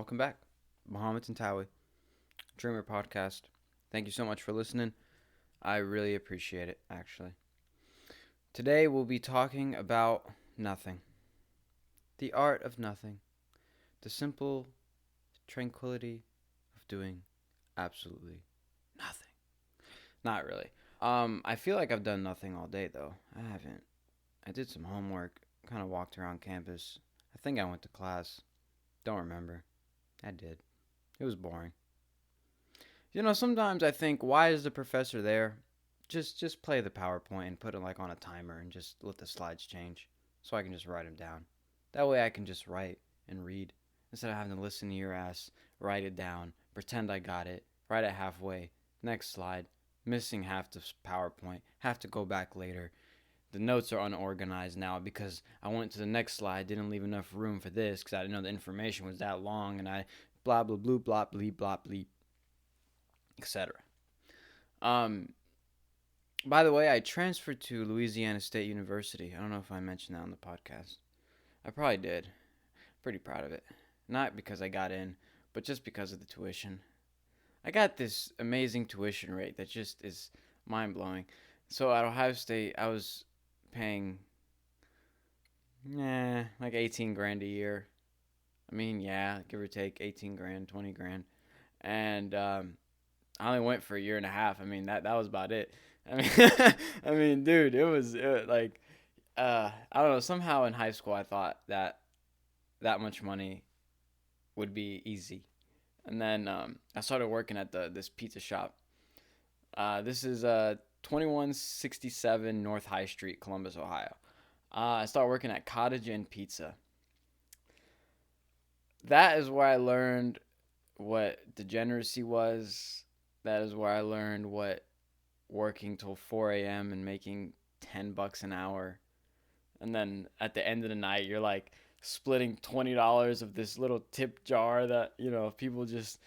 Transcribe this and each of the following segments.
welcome back. Mohammed Tantawi, Dreamer Podcast. Thank you so much for listening. I really appreciate it, actually. Today we'll be talking about nothing. The art of nothing. The simple tranquility of doing absolutely nothing. Not really. I feel like I've done nothing all day, though. I haven't. I did some homework, kind of walked around campus. I think I went to class. Don't remember. I did. It was boring. Sometimes I think, why is the professor there? Just play the PowerPoint and put it like on a timer and just let the slides change so I can just write them down. That way I can just write and read instead of having to listen to your ass, write it down, pretend I got it, write it halfway, next slide, missing half the PowerPoint, have to go back later. The notes are unorganized now because I went to the next slide, didn't leave enough room for this because I didn't know the information was that long, and I blah blah blah blah blah blah blah, etc. Um, by the way, I transferred to Louisiana State University. I don't know if I mentioned that on the podcast. I probably did. Pretty proud of it. Not because I got in, but just because of the tuition. I got this amazing tuition rate that just is mind blowing. So at Ohio State, I was paying, like 18 grand a year. I mean, yeah, give or take 18 grand, 20 grand. And I only went for a year and a half. I mean, that was about it. I mean, dude, I don't know. Somehow in high school, I thought that much money would be easy, and then I started working at this pizza shop. This is 2167 North High Street, Columbus, Ohio. I started working at Cottage Inn Pizza. That is where I learned what degeneracy was. That is where I learned what working till 4 a.m. and making $10 an hour. And then at the end of the night, you're like splitting $20 of this little tip jar that, people just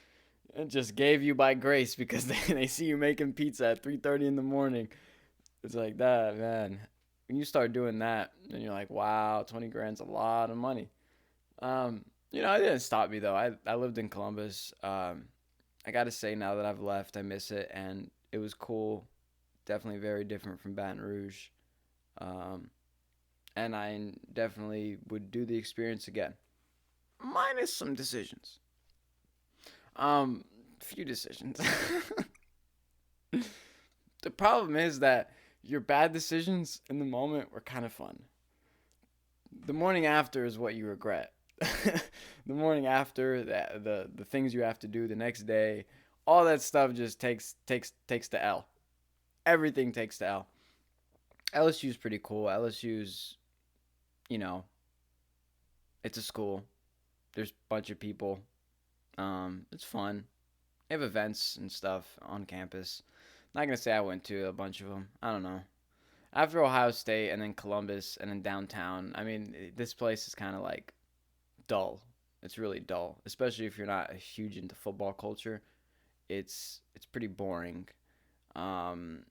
gave you by grace because they see you making pizza at 3:30 in the morning. It's like that, man. When you start doing that, then you're like, wow, 20 grand's a lot of money. It didn't stop me though. I lived in Columbus. I gotta say, now that I've left, I miss it, and it was cool. Definitely very different from Baton Rouge. And I definitely would do the experience again. Minus some decisions. Few decisions. The problem is that your bad decisions in the moment were kind of fun. The morning after is what you regret. The morning after, the things you have to do the next day, all that stuff just takes the L. Everything takes the L. LSU's pretty cool. LSU's, you know, it's a school. There's a bunch of people. It's fun. They have events and stuff on campus. Not gonna say I went to a bunch of them. I don't know. After Ohio State and then Columbus and then downtown, I mean, this place is kind of like dull. It's really dull, especially if you're not huge into football culture. It's pretty boring. Um,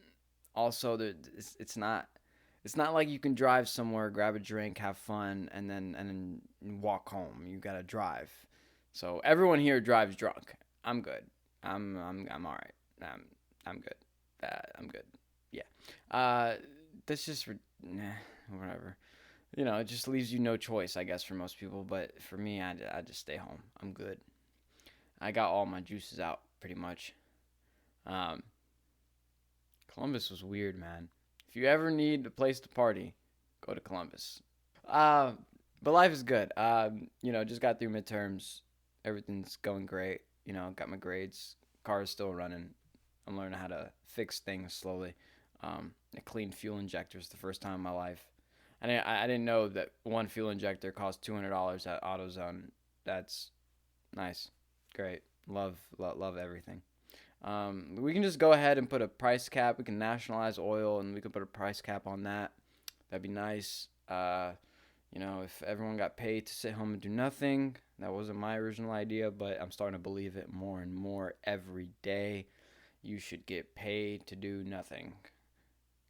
Also, it's not like you can drive somewhere, grab a drink, have fun, and then walk home. You gotta drive. So everyone here drives drunk. I'm good. I'm all right. I'm good. I'm good. Yeah. That's just whatever. It just leaves you no choice, I guess, for most people. But for me, I just stay home. I'm good. I got all my juices out pretty much. Um, Columbus was weird, man. If you ever need a place to party, go to Columbus. Uh, but life is good. Just got through midterms. Everything's going great. Got my grades. Car is still running. I'm learning how to fix things slowly. I cleaned fuel injectors the first time in my life. I didn't know that one fuel injector cost $200 at AutoZone. That's nice. Great. Love everything. We can just go ahead and put a price cap. We can nationalize oil, and we can put a price cap on that. That'd be nice. If everyone got paid to sit home and do nothing, that wasn't my original idea, but I'm starting to believe it more and more every day. You should get paid to do nothing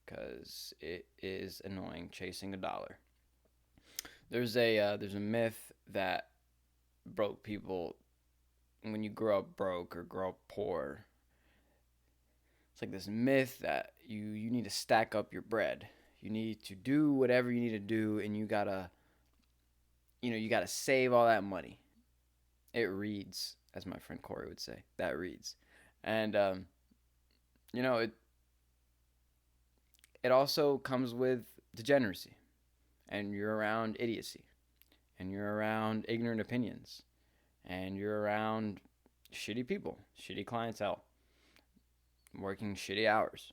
because it is annoying chasing a dollar. There's a myth that broke people when you grow up broke or grow up poor, it's like this myth that you need to stack up your bread. You need to do whatever you need to do, and you gotta save all that money. It reads, as my friend Corey would say, that reads, and you know it also comes with degeneracy, and you're around idiocy, and you're around ignorant opinions, and you're around shitty people, shitty clientele, working shitty hours,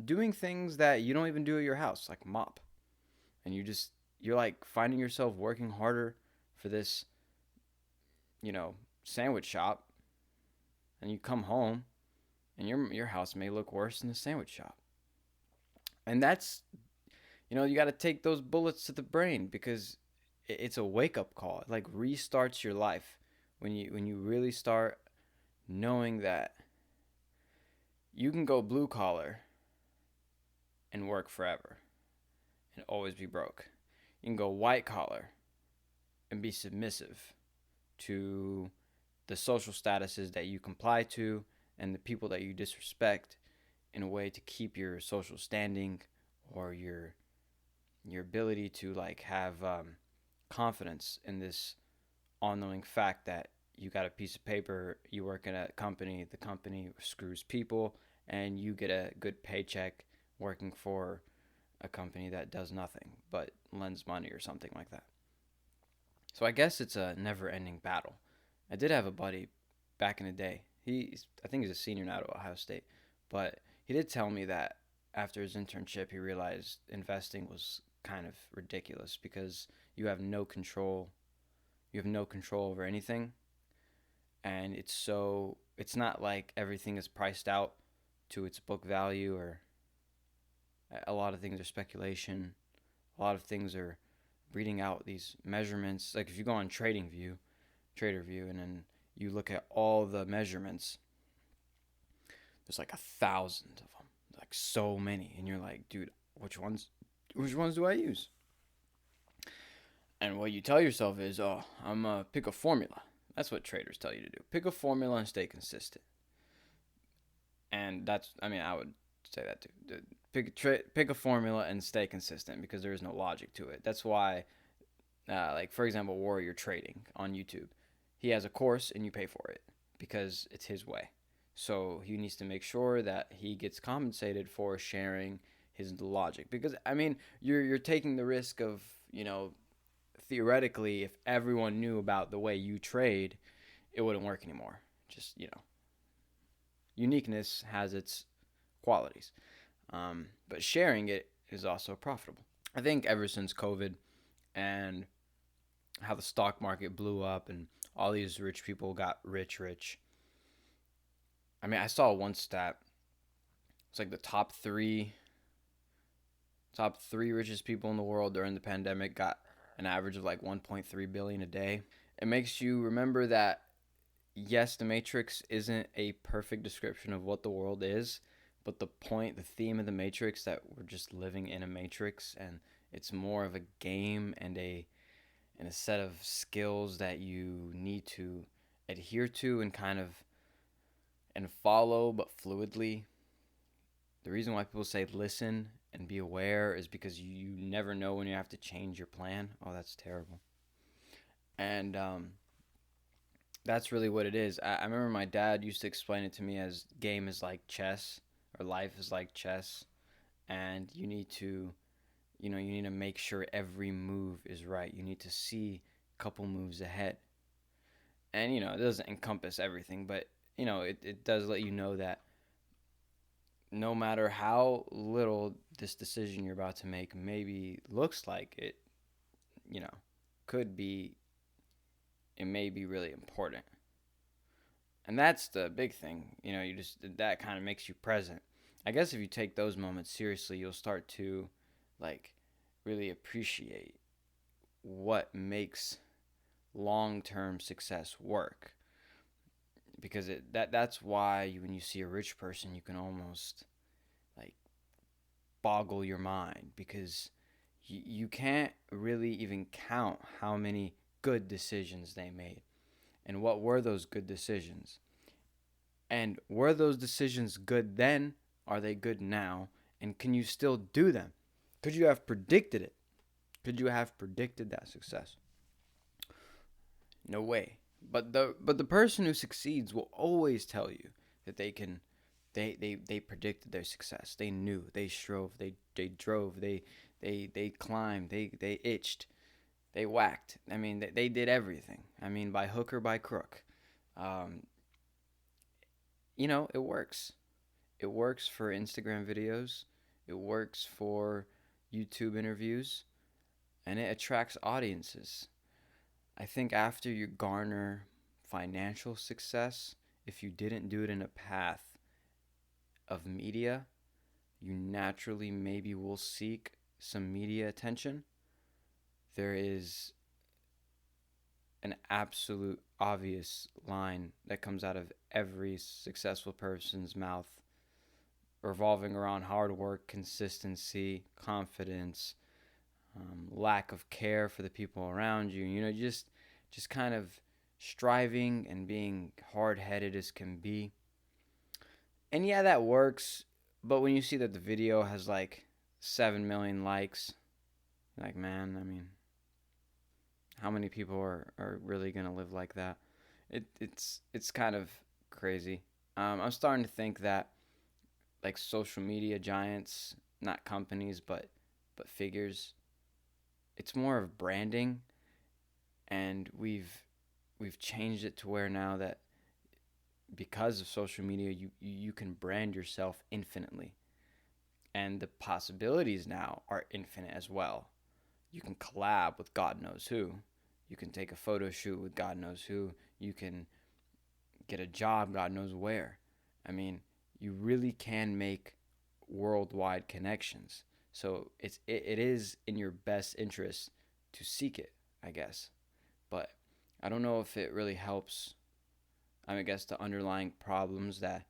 doing things that you don't even do at your house, like mop. And you're like finding yourself working harder for this, sandwich shop, and you come home and your house may look worse than the sandwich shop. And that's, you got to take those bullets to the brain because it's a wake up call. It like restarts your life when you really start knowing that you can go blue collar and work forever and always be broke. You can go white collar and be submissive to the social statuses that you comply to and the people that you disrespect in a way to keep your social standing or your ability to like have confidence in this all-knowing fact that you got a piece of paper, you work in a company, the company screws people, and you get a good paycheck working for a company that does nothing but lends money or something like that. So I guess it's a never-ending battle. I did have a buddy back in the day. I think he's a senior now at Ohio State, but he did tell me that after his internship, he realized investing was kind of ridiculous because you have no control. You have no control over anything, and it's not like everything is priced out to its book value, or a lot of things are speculation. A lot of things are reading out these measurements. Like if you go on TraderView, and then you look at all the measurements, there's like 1,000 of them, like so many, and you're like, dude, which ones do I use? And what you tell yourself is, oh, I'm gonna pick a formula. That's what traders tell you to do. Pick a formula and stay consistent. And I would say that too. Pick a formula and stay consistent because there is no logic to it. That's why, like for example, Warrior Trading on YouTube, he has a course and you pay for it because it's his way. So he needs to make sure that he gets compensated for sharing his logic because you're taking the risk of theoretically if everyone knew about the way you trade, it wouldn't work anymore. Just uniqueness has its qualities. But sharing it is also profitable. I think ever since COVID and how the stock market blew up and all these rich people got rich. I saw one stat. It's like the top three richest people in the world during the pandemic got an average of like 1.3 billion a day. It makes you remember that yes, the Matrix isn't a perfect description of what the world is, but the theme of the Matrix, that we're just living in a matrix and it's more of a game and a set of skills that you need to adhere to and follow, but fluidly. The reason why people say listen and be aware is because you never know when you have to change your plan. Oh, that's terrible. And that's really what it is. I remember my dad used to explain it to me as game is like chess or life is like chess, and you need to make sure every move is right. You need to see a couple moves ahead. And it doesn't encompass everything, but it does let you know that no matter how little this decision you're about to make maybe looks like it, could be, it may be really important. And that's the big thing. That kind of makes you present. I guess if you take those moments seriously, you'll start to like really appreciate what makes long-term success work. Because that's why when you see a rich person, you can almost like boggle your mind because you can't really even count how many good decisions they made. And what were those good decisions? And were those decisions good then? Are they good now? And can you still do them? Could you have predicted it? Could you have predicted that success? No way. But the person who succeeds will always tell you that they predicted their success. They knew, they strove, they drove, they climbed, they itched, they whacked. I mean, they did everything. I mean, by hook or by crook. Um, it works. It works for Instagram videos. It works for YouTube interviews, and it attracts audiences. I think after you garner financial success, if you didn't do it in a path of media, you naturally maybe will seek some media attention. There is an absolute obvious line that comes out of every successful person's mouth revolving around hard work, consistency, confidence, lack of care for the people around you. Just kind of striving and being hard-headed as can be. And yeah, that works. But when you see that the video has like 7 million likes, like, man, I mean, how many people are really gonna live like that? It's kind of crazy. I'm starting to think that like social media giants, not companies, but figures, it's more of branding, and we've changed it to where now that because of social media, you can brand yourself infinitely, and the possibilities now are infinite as well. You can collab with God knows who. You can take a photo shoot with God knows who. You can get a job God knows where. I mean, you really can make worldwide connections. So it is in your best interest to seek it, I guess. But I don't know if it really helps. I guess the underlying problems that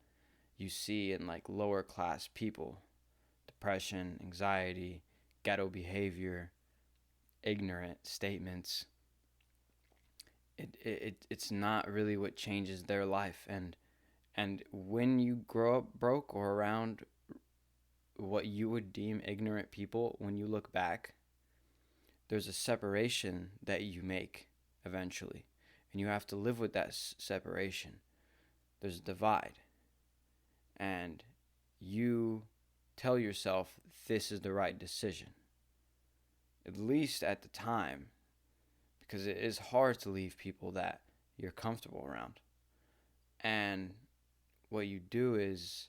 you see in like lower class people, depression, anxiety, ghetto behavior, ignorant statements. It's not really what changes their life, and when you grow up broke or around what you would deem ignorant people, when you look back, there's a separation that you make eventually, and you have to live with that separation. There's a divide, and you tell yourself this is the right decision, at least at the time, because it is hard to leave people that you're comfortable around. And what you do is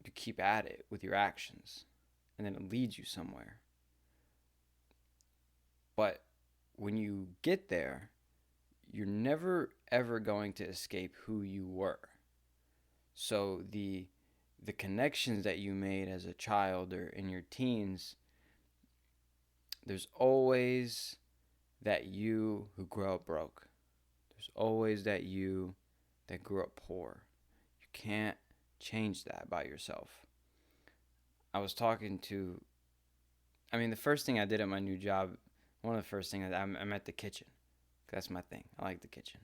you keep at it with your actions, and then it leads you somewhere. But when you get there, you're never ever going to escape who you were. So the connections that you made as a child or in your teens, there's always that you who grew up broke. There's always that you that grew up poor. You can't change that by yourself. I was talking to, the first thing I did at my new job, one of the first things, I'm at the kitchen. That's my thing. I like the kitchen.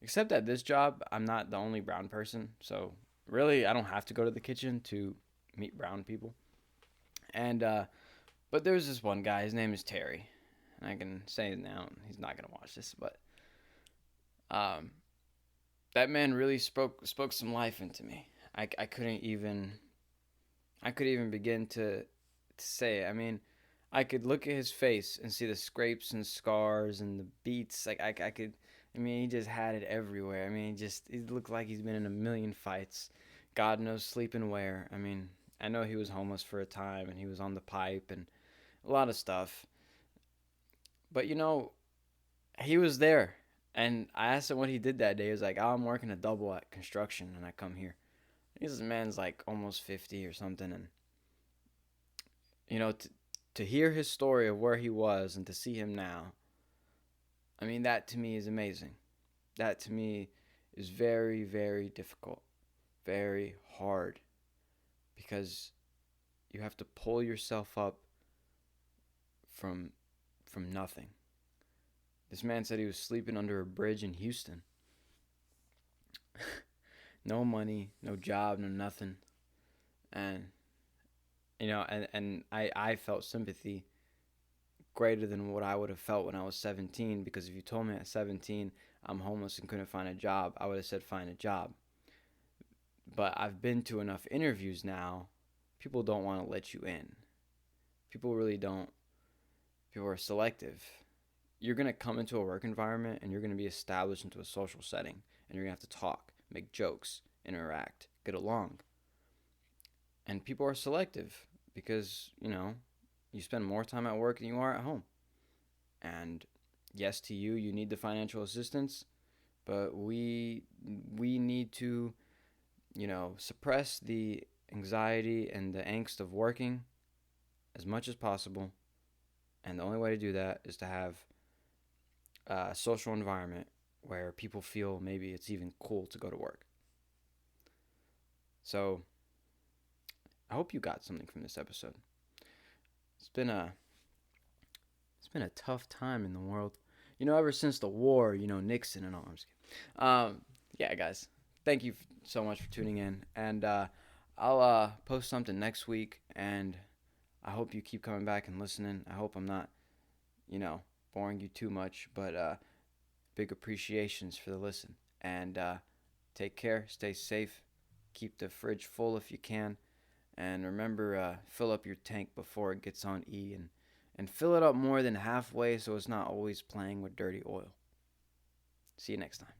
Except at this job, I'm not the only brown person. So really, I don't have to go to the kitchen to meet brown people. And, but there's this one guy, his name is Terry. And I can say it now, he's not going to watch this, but that man really spoke some life into me. I couldn't even begin to say it. I could look at his face and see the scrapes and scars and the beats. Like I could. He just had it everywhere. He looked like he's been in a million fights. God knows sleeping where. I know he was homeless for a time and he was on the pipe and a lot of stuff. But he was there. And I asked him what he did that day. He was like, "Oh, I'm working a double at construction and I come here." This man's like almost 50 or something. And, to hear his story of where he was and to see him now, that to me is amazing. That to me is very, very difficult, very hard, because you have to pull yourself up from nothing. This man said he was sleeping under a bridge in Houston. No money, no job, no nothing. And, I felt sympathy greater than what I would have felt when I was 17, because if you told me at 17 I'm homeless and couldn't find a job, I would have said find a job. But I've been to enough interviews now. People don't want to let you in. People really don't. People are selective. You're going to come into a work environment and you're going to be established into a social setting, and you're going to have to talk, make jokes, interact, get along. And people are selective because, you spend more time at work than you are at home. And yes, to you, you need the financial assistance, but we need to, suppress the anxiety and the angst of working as much as possible. And the only way to do that is to have a social environment where people feel maybe it's even cool to go to work. So I hope you got something from this episode. It's been a tough time in the world. Ever since the war, Nixon and all. I'm just kidding. Yeah, guys. Thank you so much for tuning in. And I'll post something next week. And I hope you keep coming back and listening. I hope I'm not, boring you too much. But big appreciations for the listen. And take care. Stay safe. Keep the fridge full if you can. And remember, fill up your tank before it gets on E, and fill it up more than halfway so it's not always playing with dirty oil. See you next time.